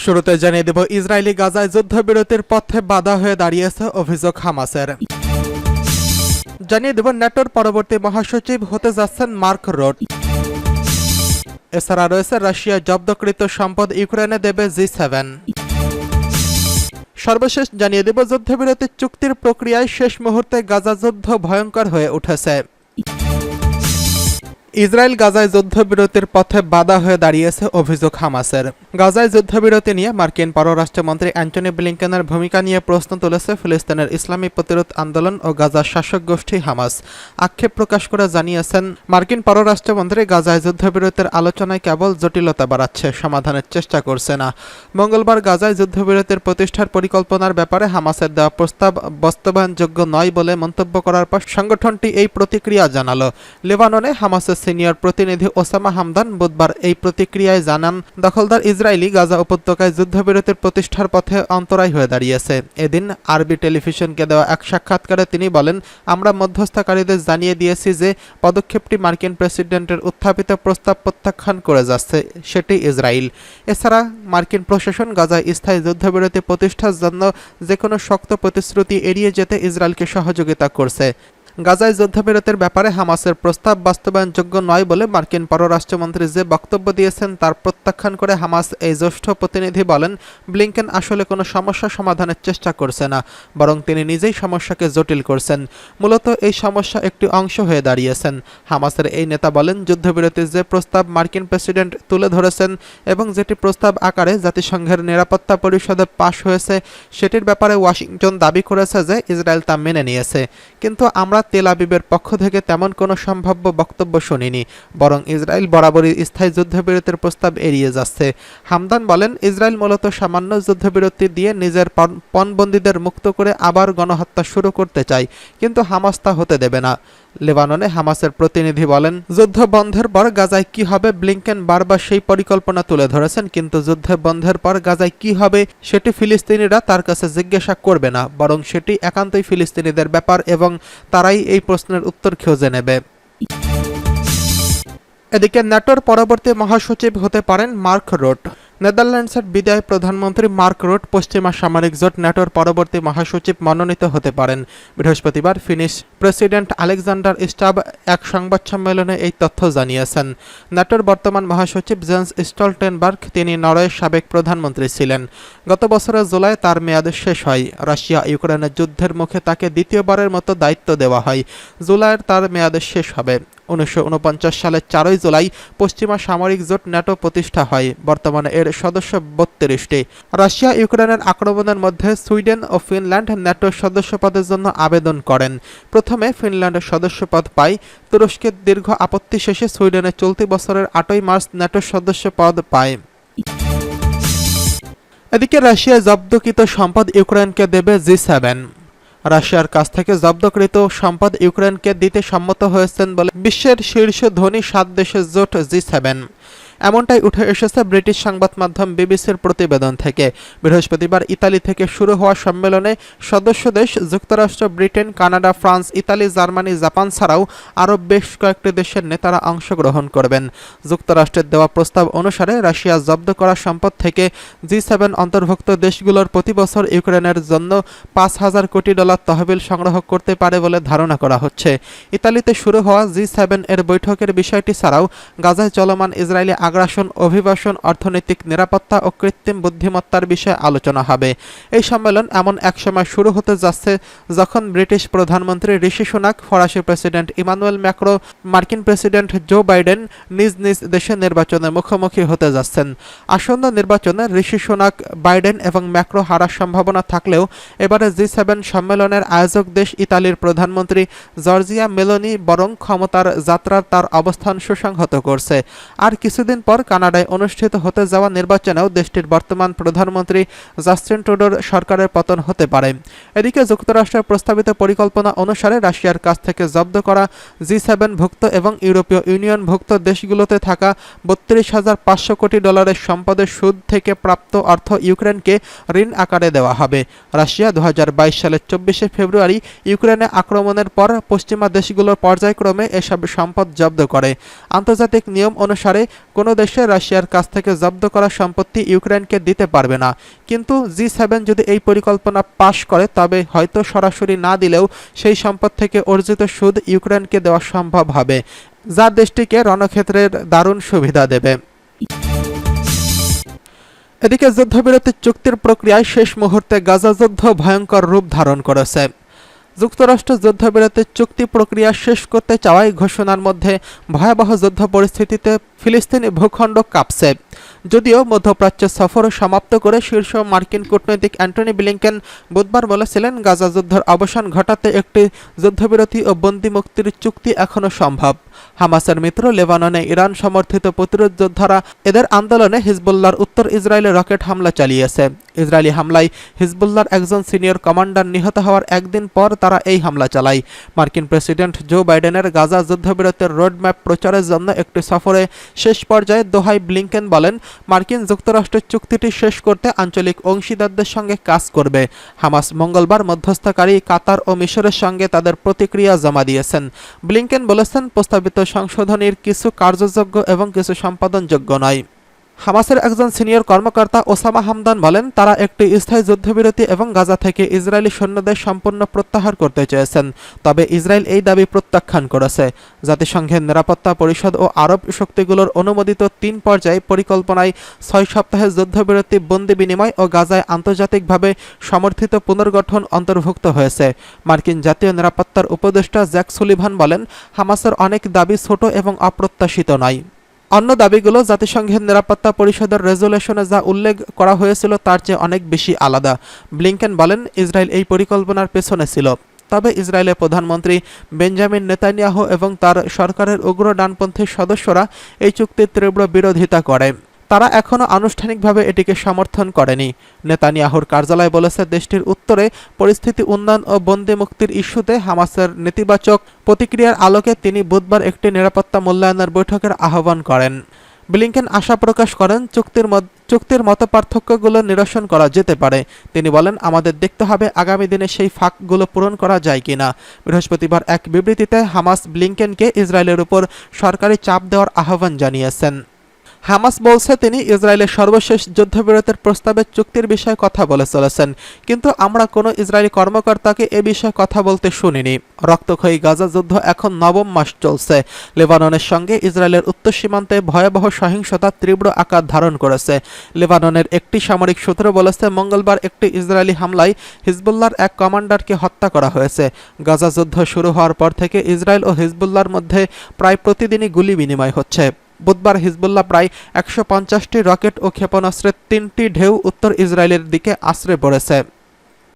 শুরুতে জানিয়ে দেব, ইসরায়েলি গাজায় যুদ্ধবিরতির পথে বাধা হয়ে দাঁড়িয়েছে অভিযোগ হামাসের। জানিয়ে দেব, ন্যাটোর পরবর্তী মহাসচিব হতে যাচ্ছেন মার্ক রুট। এছাড়া রয়েছে রাশিয়া জব্দকৃত সম্পদ ইউক্রেনে দেবে G7। সর্বশেষ জানিয়ে দেব, যুদ্ধবিরতি চুক্তির প্রক্রিয়ায় শেষ মুহূর্তে গাজা যুদ্ধ ভয়ঙ্কর হয়ে উঠেছে। ইসরায়েল গাজায় যুদ্ধবিরতির পথে বাধা হয়ে দাঁড়িয়েছে অভিযোগ হামাসের। গাজায় যুদ্ধবিরতি নিয়ে মার্কিন পররাষ্ট্রমন্ত্রী অ্যান্টনি ব্লিংকেনের ভূমিকা নিয়ে প্রশ্ন তুলেছে ফিলিস্তিনের ইসলামী প্রতিরোধ আন্দোলন ও গাজার শাসক গোষ্ঠী হামাস। আক্ষেপ প্রকাশ করে জানিয়েছেন, মার্কিন পররাষ্ট্রমন্ত্রী গাজায় যুদ্ধবিরতির আলোচনায় কেবল জটিলতা বাড়াচ্ছে, সমাধানের চেষ্টা করছে না। মঙ্গলবার গাজায় যুদ্ধবিরতির প্রতিষ্ঠার পরিকল্পনার ব্যাপারে হামাসের দেওয়া প্রস্তাব বাস্তবায়নযোগ্য নয় বলে মন্তব্য করার পর সংগঠনটি এই প্রতিক্রিয়া জানালো। লেবাননে হামাসের সিনিয়র প্রতিনিধি ওসামা হামদান বুধবার এই প্রতিক্রিয়ায় জানান, দখলদার ইসরায়েলি গাজা উপত্যকায় যুদ্ধবিরতির প্রতিষ্ঠার পথে অন্তরায় হয়ে দাঁড়িয়েছে। এদিন আরবি টেলিভিশনকে দেওয়া এক সাক্ষাৎকারে তিনি বলেন, আমরা মধ্যস্থকারীদের জানিয়ে দিয়েছি যে পদক্ষেপটি মার্কিন প্রেসিডেন্টের উত্থাপিত প্রস্তাব প্রত্যাখ্যান করে যাচ্ছে, সেটি ইসরায়েল। এছাড়া মার্কিন প্রশাসন গাজায় স্থায়ী যুদ্ধবিরতি প্রতিষ্ঠার জন্য যে কোনো শক্ত প্রতিশ্রুতি এড়িয়ে যেতে ইসরায়েলকে সহযোগিতা করছে। গাজায় যুদ্ধবিরতির ব্যাপারে হামাসের প্রস্তাব বাস্তবায়নযোগ্য নয় বলে মার্কিন পররাষ্ট্রমন্ত্রী যে বক্তব্য দিয়েছেন তার প্রত্যাখ্যান করে হামাস এই জ্যেষ্ঠ প্রতিনিধি বলেন, ব্লিংকেন আসলে কোনো সমস্যা সমাধানের চেষ্টা করছে না, বরং তিনি নিজেই সমস্যাকে জটিল করছেন। মূলত এই সমস্যা একটি অংশ হয়ে দাঁড়িয়েছেন। হামাসের এই নেতা বলেন, যুদ্ধবিরতির যে প্রস্তাব মার্কিন প্রেসিডেন্ট তুলে ধরেছেন এবং যেটি প্রস্তাব আকারে জাতিসংঘের নিরাপত্তা পরিষদে পাশ হয়েছে, সেটির ব্যাপারে ওয়াশিংটন দাবি করেছে যে ইসরায়েল তা মেনে নিয়েছে। কিন্তু আমরা তেল আবিবের পক্ষ থেকে তেমন কোনো সম্ভাব্য বক্তব্য শুনিনি, বরং ইসরায়েল বরাবরই স্থায়ী যুদ্ধবিরতির প্রস্তাব এড়িয়ে যাচ্ছে। হামদান বলেন, ইসরায়েল মূলত সামান্য যুদ্ধবিরতি দিয়ে নিজের পণবন্দীদের মুক্ত করে আবার গণহত্যা শুরু করতে চায়, কিন্তু হামাস তা হতে দেবে না। লেবাননে হামাসের প্রতিনিধি বলেন, যুদ্ধ বন্ধের পর গাজায় কি হবে, ব্লিংকেন বারবার সেই পরিকল্পনা তুলে ধরেছেন, কিন্তু যুদ্ধ বন্ধের পর গাজায় কি হবে সেটি ফিলিস্তিনিরা তার কাছে জিজ্ঞাসা করবে না, বরং সেটি একান্তই ফিলিস্তিনিদের ব্যাপার এবং তারাই এই প্রশ্নের উত্তর খুঁজে নেবে। এদিকে ন্যাটোর পরবর্তী মহাসচিব হতে পারেন মার্ক রুট। নেদারল্যান্ডসের বিদায়ী প্রধানমন্ত্রী মার্ক রুট পশ্চিমা সামরিক জোট ন্যাটোর পরবর্তী মহাসচিব মনোনীত হতে পারেন। বৃহস্পতিবার ফিনিশ প্রেসিডেন্ট আলেকজান্ডার স্টাব এক সংবাদ সম্মেলনে এই তথ্য জানিয়েছেন। ন্যাটোর বর্তমান মহাসচিব জেন্স স্টলটেনবার্গ, তিনি নরওয়ের সাবেক প্রধানমন্ত্রী ছিলেন। গত বছরের জুলাই তার মেয়াদ শেষ হয়। রাশিয়া ইউক্রেনের যুদ্ধের মুখে তাকে দ্বিতীয়বারের মতো দায়িত্ব দেওয়া হয়। জুলাইয়ের তার মেয়াদ শেষ হবে। 1949 সালের 4 জুলাই পশ্চিমা সামরিক জোট ন্যাটো প্রতিষ্ঠা হয়। বর্তমানে এর সদস্য 32টি। রাশিয়া ইউক্রেনের আক্রমণের মধ্যে সুইডেন ও ফিনল্যান্ড ন্যাটোর সদস্যপদের জন্য আবেদন করেন। প্রথমে ফিনল্যান্ডের সদস্যপদ পায়। তুরস্কের দীর্ঘ আপত্তি শেষে সুইডেনের চলতি বছরের 8 মার্চ ন্যাটোর সদস্যপদ পায়। এদিকে রাশিয়া জব্দকৃত সম্পদ ইউক্রেনকে দেবে G7। রাশিয়ার কাছ থেকে জব্দকৃত সম্পদ ইউক্রেনকে দিতে সম্মত হয়েছেন বলে বিশ্বের শীর্ষ ধনী 7 দেশের জোট G7। এমনটাই উঠে এসেছে ব্রিটিশ সংবাদ মাধ্যম বিবিসির প্রতিবেদন থেকে। বৃহস্পতিবার ইতালি থেকে শুরু হওয়া সম্মেলনে সদস্য দেশ যুক্তরাষ্ট্র, Britain, Canada, France, Italy, Germany, Japan ছাড়াও আরও বেশ কয়েকটি দেশের নেতারা অংশগ্রহণ করবেন। যুক্তরাষ্ট্রের দেওয়া প্রস্তাব অনুসারে রাশিয়া জব্দ করা সম্পদ থেকে G7 অন্তর্ভুক্ত দেশগুলোর প্রতি বছর ইউক্রেনের জন্য $5,000 কোটি তহবিল সংগ্রহ করতে পারে বলে ধারণা করা হচ্ছে। ইতালিতে শুরু হওয়া G7 এর বৈঠকের বিষয়টি ছাড়াও গাজায় চলমান ইসরায়েলি আগ্রাসন, অভিবাসন, অর্থনৈতিক নিরাপত্তা ও কৃত্রিম বুদ্ধিমত্তার বিষয়ে আলোচনা হবে। এই সম্মেলন এমন এক সময় শুরু হতে যাচ্ছে যখন ব্রিটিশ প্রধানমন্ত্রী ঋষি সুনাক, ফরাসি প্রেসিডেন্ট ইমানুয়েল ম্যাক্রো, মার্কিন প্রেসিডেন্ট জো বাইডেন নিজ নিজ দেশে নির্বাচনের মুখোমুখি হতে যাচ্ছেন। আসন্ন নির্বাচনে ঋষি সুনাক, বাইডেন এবং ম্যাক্রো হারার সম্ভাবনা থাকলেও এবারে G7 সম্মেলনের আয়োজক দেশ ইতালির প্রধানমন্ত্রী জর্জিয়া মেলোনি বরং ক্ষমতার যাত্রার তার অবস্থান সুসংহত করছে। আর কিছুদিন পর কানাডায় অনুষ্ঠিত হতে যাওয়া নির্বাচনেও দেশটির বর্তমান প্রধানমন্ত্রী জাস্টিন ট্রুডোর সরকারের পতন হতে পারে। এদিকে যুক্তরাষ্ট্রের প্রস্তাবিত পরিকল্পনা অনুসারে রাশিয়ার কাছ থেকে জব্দ করা G7 ভুক্ত এবং ইউরোপীয় ইউনিয়ন ভুক্ত দেশগুলোতে থাকা $32,500 কোটি সম্পদের সুদ থেকে প্রাপ্ত অর্থ ইউক্রেনকে ঋণ আকারে দেওয়া হবে। রাশিয়া 2022 সালের 24 ফেব্রুয়ারি ইউক্রেনে আক্রমণের পর পশ্চিমা দেশগুলোর পর্যায়ক্রমে এসব সম্পদ জব্দ করে। আন্তর্জাতিক নিয়ম অনুসারে কোনো কোনো দেশে রাশিয়ার কাছ থেকে জব্দ করা সম্পত্তি ইউক্রেনকে দিতে পারবে না, কিন্তু G7 যদি এই পরিকল্পনা পাশ করে তবে হয়তো সরাসরি না দিলেও সেই সম্পদ থেকে অর্জিত সুদ ইউক্রেনকে দেওয়া সম্ভব হবে, যা দেশটিকে রণক্ষেত্রের দারুণ সুবিধা দেবে। এদিকে যুদ্ধবিরতি চুক্তির প্রক্রিয়ায় শেষ মুহূর্তে গাজা যুদ্ধ ভয়ঙ্কর রূপ ধারণ করেছে। যুক্তরাষ্ট্র যুদ্ধবিরতির চুক্তি প্রক্রিয়া শেষ করতে চাওয়ায় ঘোষণার মধ্যে ভয়াবহ যুদ্ধ পরিস্থিতিতে ফিলিস্তিনি ভূখণ্ড কাঁপছে। যদিও মধ্যপ্রাচ্য সফর সমাপ্ত করে শীর্ষ মার্কিন কূটনৈতিক অ্যান্টনি ব্লিংকেন বুধবার বলেছিলেন, গাজা যুদ্ধের অবসান ঘটাতে একটি যুদ্ধবিরতি ও বন্দী মুক্তির চুক্তি এখনও সম্ভব। হামাসের মিত্র লেবাননে ইরান সমর্থিত প্রতিরোধ যোদ্ধারা এদের আন্দোলনে হিজবুল্লাহর উত্তর ইসরায়েলে রকেট হামলা চালিয়েছে। ইসরায়েলি হামলায় হিজবুল্লাহর একজন সিনিয়র কমান্ডার নিহত হওয়ার একদিন পর তারা এই হামলা চালায়। মার্কিন প্রেসিডেন্ট জো বাইডেনের গাজা যুদ্ধবিরতির রোডম্যাপ প্রচারের জন্য একটি সফরে শেষ পর্যায়ে দোহায় ব্লিংকেন বলেন, মার্কিন যুক্তরাষ্ট্রের চুক্তিটি শেষ করতে আঞ্চলিক অংশীদারদের সঙ্গে কাজ করবে। হামাস মঙ্গলবার মধ্যস্থতাকারী কাতার ও মিশরের সঙ্গে তাদের প্রতিক্রিয়া জমা দিয়েছেন। ব্লিংকেন বলেছেন, প্রস্তাবিত সংশোধনীর কিছু কার্যযোগ্য এবং কিছু সম্পাদনযোগ্য নয়। হামাসের একজন সিনিয়র কর্মকর্তা ওসামা হামদান বলেন, তারা একটি স্থায়ী যুদ্ধবিরতি এবং গাজা থেকে ইসরায়েলি সৈন্যদের সম্পূর্ণ প্রত্যাহার করতে চেয়েছেন, তবে ইসরায়েল এই দাবি প্রত্যাখ্যান করেছে। জাতিসংঘের নিরাপত্তা পরিষদ ও আরব শক্তিগুলোর অনুমোদিত ৩ পর্যায়ে পরিকল্পনায় ৬ সপ্তাহের যুদ্ধবিরতি, বন্দি বিনিময় ও গাজায় আন্তর্জাতিকভাবে সমর্থিত পুনর্গঠন অন্তর্ভুক্ত হয়েছে। মার্কিন জাতীয় নিরাপত্তার উপদেষ্টা জ্যাক সুলিভান বলেন, হামাসের অনেক দাবি ছোট এবং অপ্রত্যাশিত নয়। অন্য দাবিগুলো জাতিসংঘের নিরাপত্তা পরিষদের রেজুলেশনে যা উল্লেখ করা হয়েছিল তার চেয়ে অনেক বেশি আলাদা। ব্লিংকেন বলেন, ইসরায়েল এই পরিকল্পনার পেছনে ছিল, তবে ইসরায়েলের প্রধানমন্ত্রী বেঞ্জামিন নেতানিয়াহু এবং তার সরকারের উগ্র ডানপন্থী সদস্যরা এই চুক্তির তীব্র বিরোধিতা করে। তারা এখনও আনুষ্ঠানিকভাবে এটিকে সমর্থন করেনি। নেতানিয়াহুর কার্যালয় বলেছে, দেশটির উত্তরে পরিস্থিতি উন্নয়ন ও বন্দি মুক্তির ইস্যুতে হামাসের নেতিবাচক প্রতিক্রিয়ার আলোকে তিনি বুধবার একটি নিরাপত্তা মূল্যায়নের বৈঠকের আহ্বান করেন। ব্লিংকেন আশা প্রকাশ করেন, চুক্তির মতপার্থক্যগুলো নিরসন করা যেতে পারে। তিনি বলেন, আমাদের দেখতে হবে আগামী দিনে সেই ফাঁকগুলো পূরণ করা যায় কিনা। বৃহস্পতিবার এক বিবৃতিতে হামাস ব্লিংকেনকে ইসরায়েলের উপর সরকারি চাপ দেওয়ার আহ্বান জানিয়েছেন। হামাস বলছে, তিনি ইসরায়েলের সর্বশেষ যুদ্ধবিরতির প্রস্তাবে চুক্তির বিষয়ে কথা বলে চলেছেন, কিন্তু আমরা কোনো ইসরায়েলি কর্মকর্তাকে এ বিষয়ে কথা বলতে শুনিনি। রক্তক্ষয়ী গাজা যুদ্ধ এখন ৯ম মাস চলছে। লেবাননের সঙ্গে ইসরায়েলের উত্তর সীমান্তে ভয়াবহ সহিংসতা তীব্র আকার ধারণ করেছে। লেবাননের একটি সামরিক সূত্র বলেছে, মঙ্গলবার একটি ইসরায়েলি হামলায় হিজবুল্লাহর এক কমান্ডারকে হত্যা করা হয়েছে। গাজা যুদ্ধ শুরু হওয়ার পর থেকে ইসরায়েল ও হিজবুল্লাহর মধ্যে প্রায় প্রতিদিনই গুলি বিনিময় হচ্ছে। বুধবার হিজবুল্লাহ প্রায় ১৫০টি রকেট ও ক্ষেপণাস্ত্রের ৩টি ঢেউ উত্তর ইসরায়েলের দিকে আছড়ে পড়েছে।